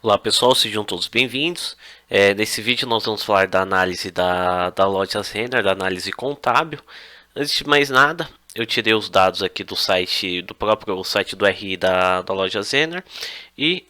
Olá pessoal, sejam todos bem-vindos. Nesse vídeo nós vamos falar da análise da loja Renner, da análise contábil. Antes de mais nada, eu tirei os dados aqui do site, do próprio site do RI da loja Renner e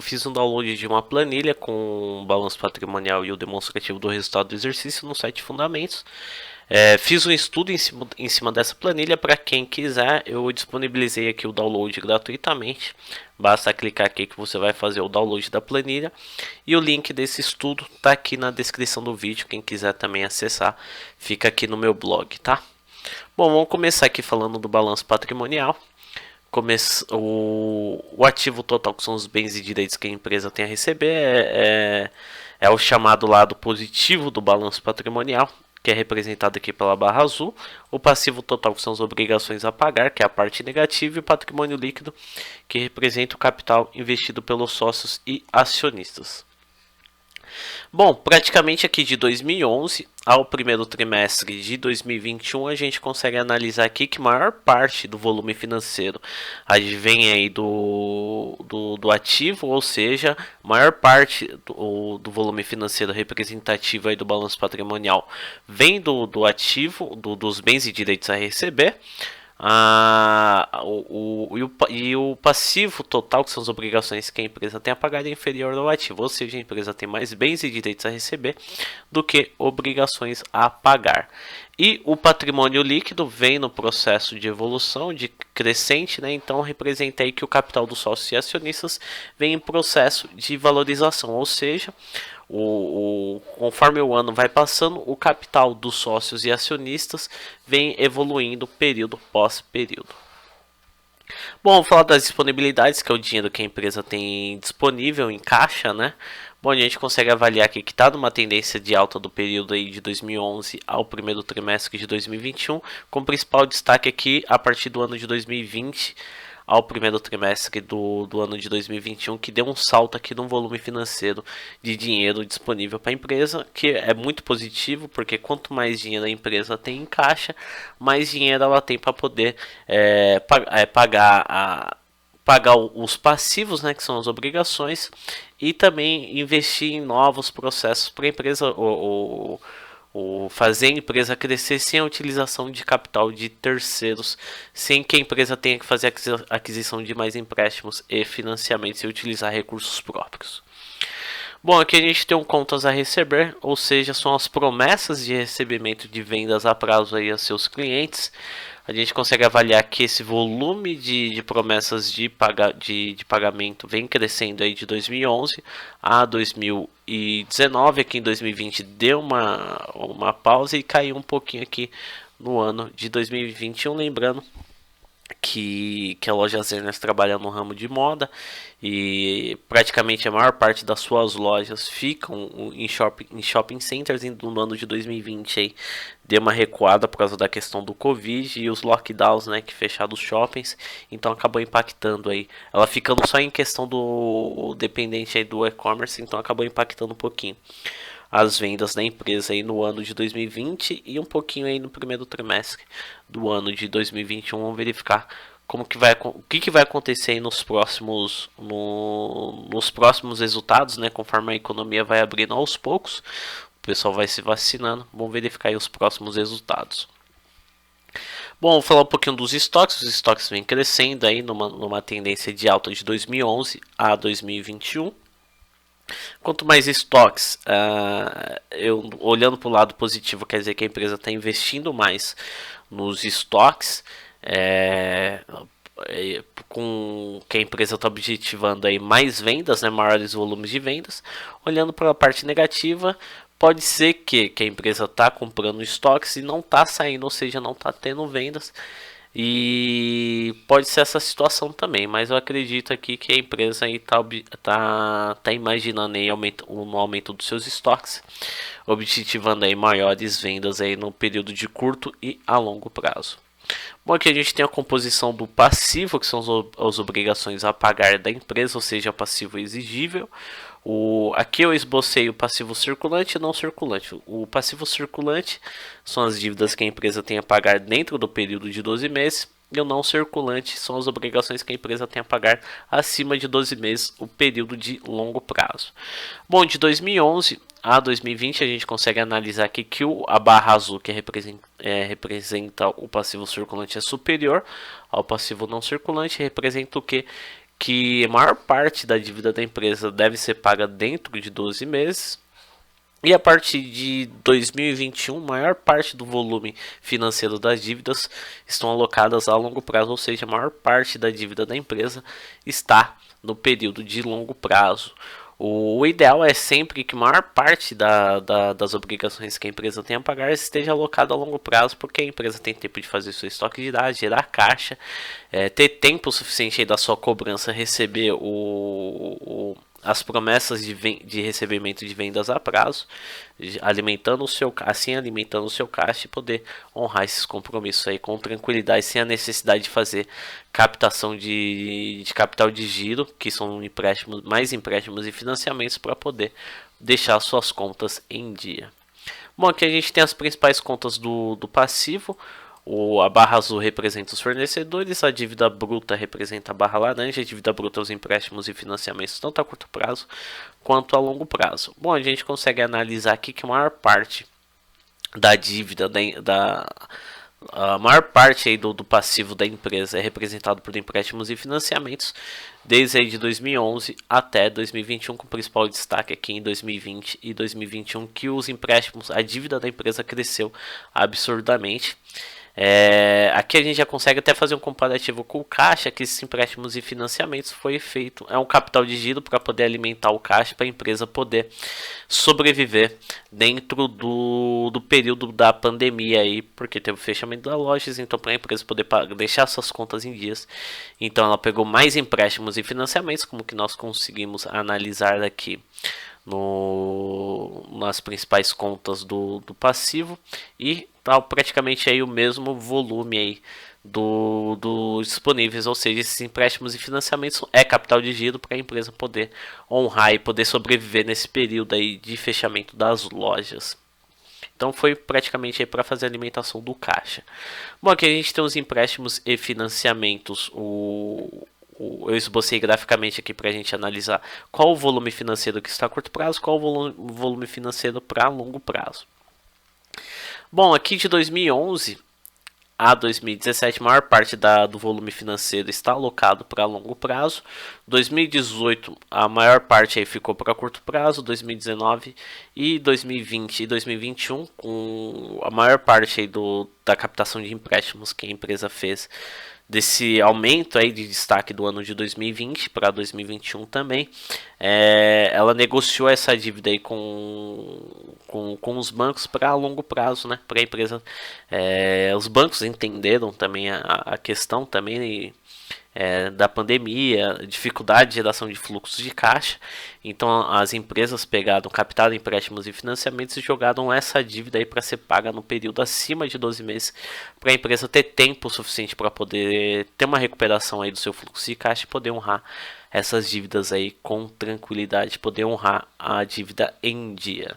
fiz um download de uma planilha com o balanço patrimonial e o demonstrativo do resultado do exercício no site Fundamentos. Fiz um estudo em cima dessa planilha. Para quem quiser, eu disponibilizei aqui o download gratuitamente. Basta clicar aqui que você vai fazer o download da planilha. E o link desse estudo está aqui na descrição do vídeo. Quem quiser também acessar, fica aqui no meu blog, tá? Bom, vamos começar aqui falando do balanço patrimonial. O ativo total, que são os bens e direitos que a empresa tem a receber, é o chamado lado positivo do balanço patrimonial, que é representado aqui pela barra azul. O passivo total, que são as obrigações a pagar, que é a parte negativa, e o patrimônio líquido, que representa o capital investido pelos sócios e acionistas. Bom, praticamente aqui de 2011 ao primeiro trimestre de 2021, a gente consegue analisar aqui que a maior parte do volume financeiro advém aí do ativo, ou seja, a maior parte do volume financeiro representativo aí do balanço patrimonial vem do ativo, dos bens e direitos a receber. E o passivo total, que são as obrigações que a empresa tem a pagar, é inferior ao ativo, ou seja, a empresa tem mais bens e direitos a receber do que obrigações a pagar. E o patrimônio líquido vem no processo de evolução, de crescente, né? Então representa aí que o capital dos sócios e acionistas vem em processo de valorização, ou seja, conforme o ano vai passando, o capital dos sócios e acionistas vem evoluindo período pós período. Bom, vamos falar das disponibilidades, que é o dinheiro que a empresa tem disponível em caixa, né? Bom, a gente consegue avaliar aqui que está numa tendência de alta do período aí de 2011 ao primeiro trimestre de 2021, com principal destaque aqui a partir do ano de 2020 ao primeiro trimestre do ano de 2021, que deu um salto aqui no volume financeiro de dinheiro disponível para a empresa, que é muito positivo, porque quanto mais dinheiro a empresa tem em caixa, mais dinheiro ela tem para poder pagar os passivos, né, que são as obrigações, e também investir em novos processos para a empresa, fazer a empresa crescer sem a utilização de capital de terceiros, sem que a empresa tenha que fazer aquisição de mais empréstimos e financiamentos e utilizar recursos próprios. Bom, aqui a gente tem um contas a receber, ou seja, são as promessas de recebimento de vendas a prazo aí a seus clientes. A gente consegue avaliar que esse volume de promessas de pagamento vem crescendo aí de 2011 a 2019. Aqui em 2020 deu uma pausa e caiu um pouquinho aqui no ano de 2021. Lembrando que a loja Zenas trabalha no ramo de moda e praticamente a maior parte das suas lojas ficam em shopping centers. E no ano de 2020 aí deu uma recuada por causa da questão do Covid e os lockdowns, né, que fecharam os shoppings, então acabou impactando aí, ela ficando só em questão do dependente aí do e-commerce, então acabou impactando um pouquinho as vendas da empresa aí no ano de 2020 e um pouquinho aí no primeiro trimestre do ano de 2021. Vamos verificar o que vai acontecer aí nos próximos resultados, né? Conforme a economia vai abrindo aos poucos, o pessoal vai se vacinando. Vamos verificar aí os próximos resultados. Bom, vou falar um pouquinho dos estoques. Os estoques vêm crescendo aí numa tendência de alta de 2011 a 2021. Quanto mais estoques, olhando para o lado positivo, quer dizer que a empresa está investindo mais nos estoques, com que a empresa está objetivando aí mais vendas, né, maiores volumes de vendas. Olhando para a parte negativa, pode ser que a empresa está comprando estoques e não está saindo, ou seja, não está tendo vendas. E pode ser essa situação também, mas eu acredito aqui que a empresa tá imaginando aí um aumento dos seus estoques, objetivando aí maiores vendas aí no período de curto e a longo prazo. Bom, aqui a gente tem a composição do passivo, que são as obrigações a pagar da empresa, ou seja, passivo exigível. Aqui eu esbocei o passivo circulante e não circulante. O passivo circulante são as dívidas que a empresa tem a pagar dentro do período de 12 meses. E o não circulante são as obrigações que a empresa tem a pagar acima de 12 meses, o período de longo prazo. Bom, de 2011 a 2020 a gente consegue analisar aqui que a barra azul, que representa o passivo circulante, é superior ao passivo não circulante, representa o que? Que a maior parte da dívida da empresa deve ser paga dentro de 12 meses. E a partir de 2021, maior parte do volume financeiro das dívidas estão alocadas a longo prazo, ou seja, a maior parte da dívida da empresa está no período de longo prazo. O ideal é sempre que a maior parte das obrigações que a empresa tem a pagar esteja alocada a longo prazo, porque a empresa tem tempo de fazer seu estoque de dados, gerar caixa, ter tempo suficiente aí da sua cobrança receber as promessas de recebimento de vendas a prazo, alimentando o seu caixa e poder honrar esses compromissos aí com tranquilidade, sem a necessidade de fazer captação de capital de giro, que são mais empréstimos e financiamentos para poder deixar suas contas em dia. Bom, aqui a gente tem as principais contas do passivo. A barra azul representa os fornecedores, a dívida bruta representa a barra laranja, a dívida bruta os empréstimos e financiamentos tanto a curto prazo quanto a longo prazo. Bom, a gente consegue analisar aqui que a maior parte da dívida a maior parte aí do passivo da empresa é representado por empréstimos e financiamentos desde aí de 2011 até 2021, com o principal destaque aqui em 2020 e 2021, que os empréstimos, a dívida da empresa cresceu absurdamente. Aqui a gente já consegue até fazer um comparativo com o caixa, que esses empréstimos e financiamentos foi feito, é um capital de giro para poder alimentar o caixa, para a empresa poder sobreviver dentro do período da pandemia aí, porque teve o fechamento das lojas, então para a empresa poder deixar suas contas em dias, então ela pegou mais empréstimos e financiamentos, como que nós conseguimos analisar aqui nas principais contas do passivo, e tá praticamente aí o mesmo volume aí dos disponíveis, ou seja, esses empréstimos e financiamentos é capital de giro para a empresa poder honrar e poder sobreviver nesse período aí de fechamento das lojas. Então foi praticamente aí para fazer a alimentação do caixa. Bom, aqui a gente tem os empréstimos e financiamentos. Eu esbocei graficamente aqui para a gente analisar qual o volume financeiro que está a curto prazo, qual o volume financeiro para longo prazo. Bom, aqui de 2011 a 2017, a maior parte do volume financeiro está alocado para longo prazo. 2018, a maior parte aí ficou para curto prazo. 2019 e 2020 e 2021, com a maior parte aí da captação de empréstimos que a empresa fez, desse aumento aí de destaque do ano de 2020 para 2021 também, ela negociou essa dívida aí com os bancos para longo prazo, né, para a empresa. Os bancos entenderam também a questão também da pandemia, dificuldade de geração de fluxos de caixa. Então as empresas captaram empréstimos e financiamentos e jogaram essa dívida aí para ser paga no período acima de 12 meses, para a empresa ter tempo suficiente para poder ter uma recuperação aí do seu fluxo de caixa e poder honrar essas dívidas aí com tranquilidade, poder honrar a dívida em dia.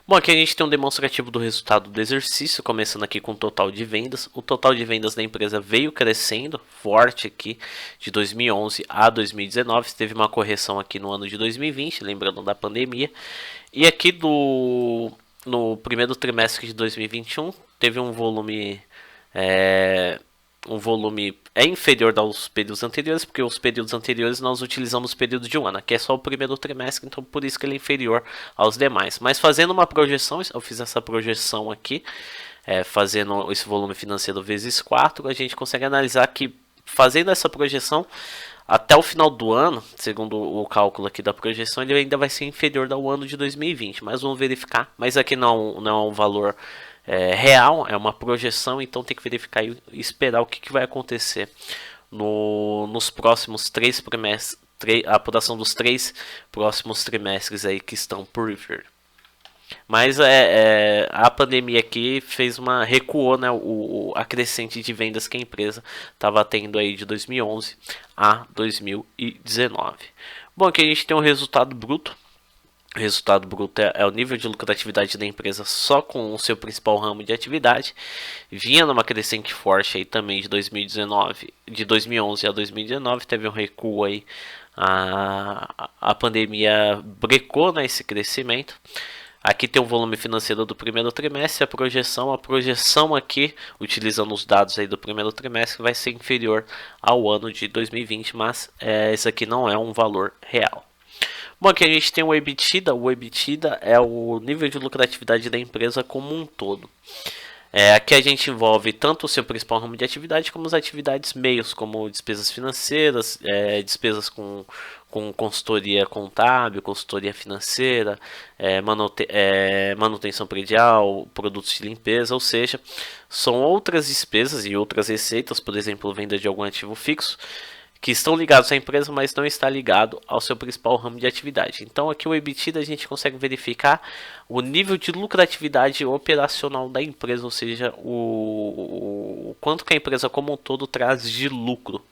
Bom, aqui a gente tem um demonstrativo do resultado do exercício, começando aqui com o total de vendas. O total de vendas da empresa veio crescendo forte aqui de 2011 a 2019. Teve uma correção aqui no ano de 2020, lembrando da pandemia. E aqui no primeiro trimestre de 2021, teve um volume inferior aos períodos anteriores, porque os períodos anteriores nós utilizamos períodos de um ano, aqui é só o primeiro trimestre, então por isso que ele é inferior aos demais. Mas fazendo uma projeção, eu fiz essa projeção aqui, fazendo esse volume financeiro vezes 4, a gente consegue analisar que, fazendo essa projeção, até o final do ano, segundo o cálculo aqui da projeção, ele ainda vai ser inferior ao ano de 2020, mas vamos verificar. Mas aqui não é um valor real, é uma projeção, então tem que verificar e esperar o que vai acontecer nos próximos 3 trimestres, a apuração dos 3 próximos trimestres aí que estão por vir. Mas a pandemia aqui recuou, né, a crescente de vendas que a empresa estava tendo aí de 2011 a 2019. Bom, aqui a gente tem um resultado bruto. O resultado bruto é o nível de lucratividade da empresa só com o seu principal ramo de atividade. Vinha numa crescente forte aí também de 2019, de 2011 a 2019, teve um recuo aí. A pandemia brecou, né, esse crescimento. Aqui tem o volume financeiro do primeiro trimestre, a projeção aqui, utilizando os dados aí do primeiro trimestre, vai ser inferior ao ano de 2020, mas esse aqui não é um valor real. Bom, aqui a gente tem o EBITDA é o nível de lucratividade da empresa como um todo. Aqui a gente envolve tanto o seu principal ramo de atividade como as atividades meios, como despesas financeiras, despesas com consultoria contábil, consultoria financeira, manutenção predial, produtos de limpeza, ou seja, são outras despesas e outras receitas, por exemplo, venda de algum ativo fixo, que estão ligados à empresa, mas não está ligado ao seu principal ramo de atividade. Então aqui o EBITDA a gente consegue verificar o nível de lucratividade operacional da empresa, ou seja, o quanto que a empresa como um todo traz de lucro.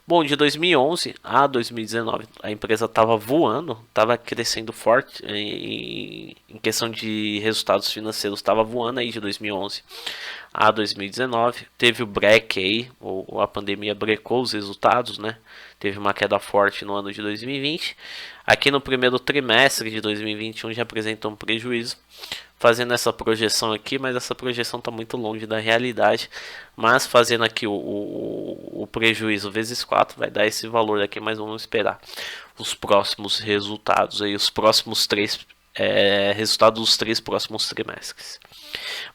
Bom, de 2011 a 2019 a empresa estava voando, estava crescendo forte em questão de resultados financeiros, estava voando aí de 2011 a 2019. Teve o break aí, a pandemia brecou os resultados, né? Teve uma queda forte no ano de 2020. Aqui no primeiro trimestre de 2021 já apresentou um prejuízo, fazendo essa projeção aqui, mas essa projeção está muito longe da realidade. Mas fazendo aqui o prejuízo vezes 4 vai dar esse valor aqui, mas vamos esperar os próximos resultados aí, os próximos resultados dos 3 próximos trimestres.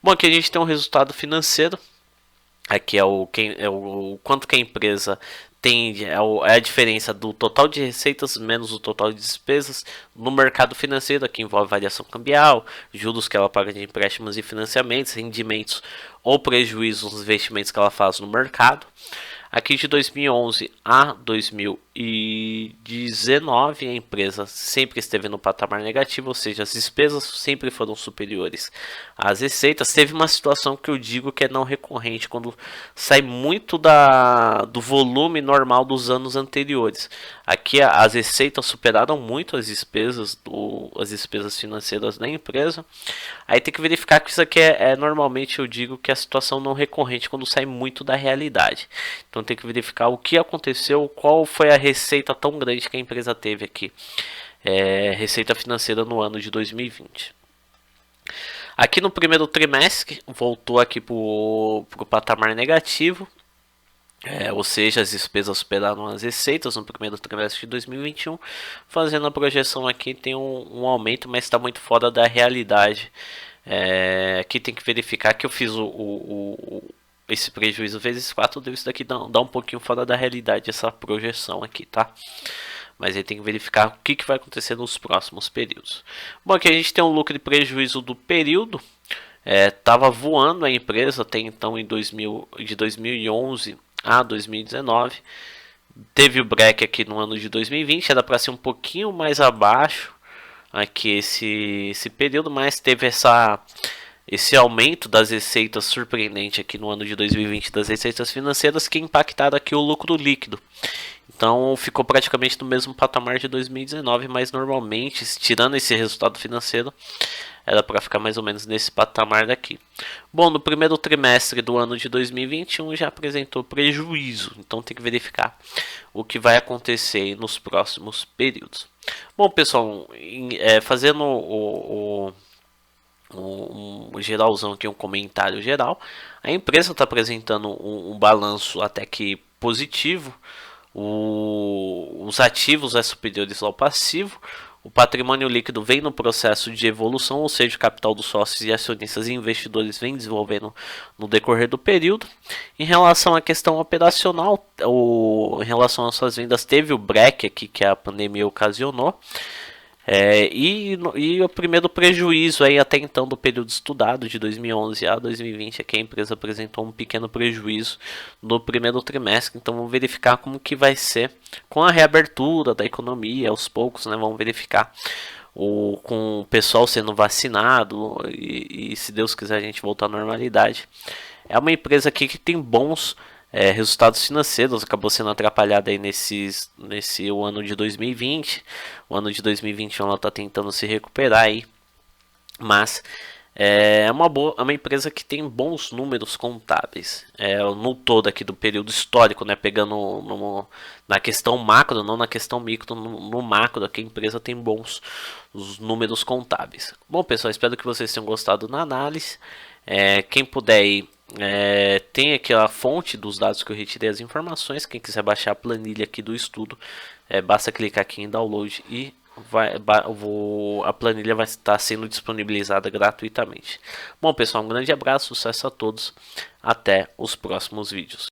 Bom, aqui a gente tem um resultado financeiro. Aqui é o quanto que a empresa tem, é a diferença do total de receitas menos o total de despesas no mercado financeiro. Aqui envolve variação cambial, juros que ela paga de empréstimos e financiamentos, rendimentos ou prejuízos nos investimentos que ela faz no mercado. Aqui de 2011 a 2019 a empresa sempre esteve no patamar negativo, ou seja, as despesas sempre foram superiores às receitas. Teve uma situação que eu digo que é não recorrente, quando sai muito do volume normal dos anos anteriores. Aqui as receitas superaram muito as despesas financeiras da empresa. Aí tem que verificar que isso aqui normalmente eu digo que é a situação não recorrente quando sai muito da realidade. Então tem que verificar o que aconteceu, qual foi a receita tão grande que a empresa teve aqui. Receita financeira no ano de 2020. Aqui no primeiro trimestre voltou aqui para o patamar negativo. Ou seja, as despesas superaram as receitas no primeiro trimestre de 2021. Fazendo a projeção aqui tem um aumento, mas está muito fora da realidade. Aqui tem que verificar que eu fiz esse prejuízo vezes 4, deu isso daqui dá um pouquinho fora da realidade essa projeção aqui, tá? Mas aí tem que verificar o que vai acontecer nos próximos períodos. Bom, aqui a gente tem um lucro e prejuízo do período. Tava voando a empresa até então de 2011 a 2019. Teve o break aqui no ano de 2020, era para ser um pouquinho mais abaixo aqui esse período, mas teve esse aumento das receitas surpreendente aqui no ano de 2020 das receitas financeiras que impactaram aqui o lucro líquido. Então ficou praticamente no mesmo patamar de 2019, mas normalmente, tirando esse resultado financeiro, era para ficar mais ou menos nesse patamar daqui. Bom, no primeiro trimestre do ano de 2021 já apresentou prejuízo, então tem que verificar o que vai acontecer nos próximos períodos. Bom, pessoal, fazendo um geralzão aqui, um comentário geral, a empresa está apresentando um balanço até que positivo. Os ativos superiores ao passivo. O patrimônio líquido vem no processo de evolução, ou seja, o capital dos sócios e acionistas e investidores vem desenvolvendo no decorrer do período. Em relação à questão operacional, em relação às suas vendas, teve o break aqui que a pandemia ocasionou. E o primeiro prejuízo aí até então do período estudado de 2011 a 2020 é que a empresa apresentou um pequeno prejuízo no primeiro trimestre. Então vamos verificar como que vai ser com a reabertura da economia aos poucos, né? Vamos verificar com o pessoal sendo vacinado e se Deus quiser a gente voltar à normalidade. É uma empresa aqui que tem bons Resultados financeiros acabou sendo atrapalhado aí nesse o ano de 2020. O ano de 2021 ela está tentando se recuperar aí, mas é uma empresa que tem bons números contábeis. No todo aqui do período histórico, né, pegando na questão macro, não na questão micro, no macro aqui a empresa tem bons os números contábeis. Bom, pessoal, espero que vocês tenham gostado da análise. Quem puder aí, tem aqui a fonte dos dados que eu retirei as informações. Quem quiser baixar a planilha aqui do estudo, basta clicar aqui em download e a planilha vai estar sendo disponibilizada gratuitamente. Bom, pessoal, um grande abraço, sucesso a todos, até os próximos vídeos.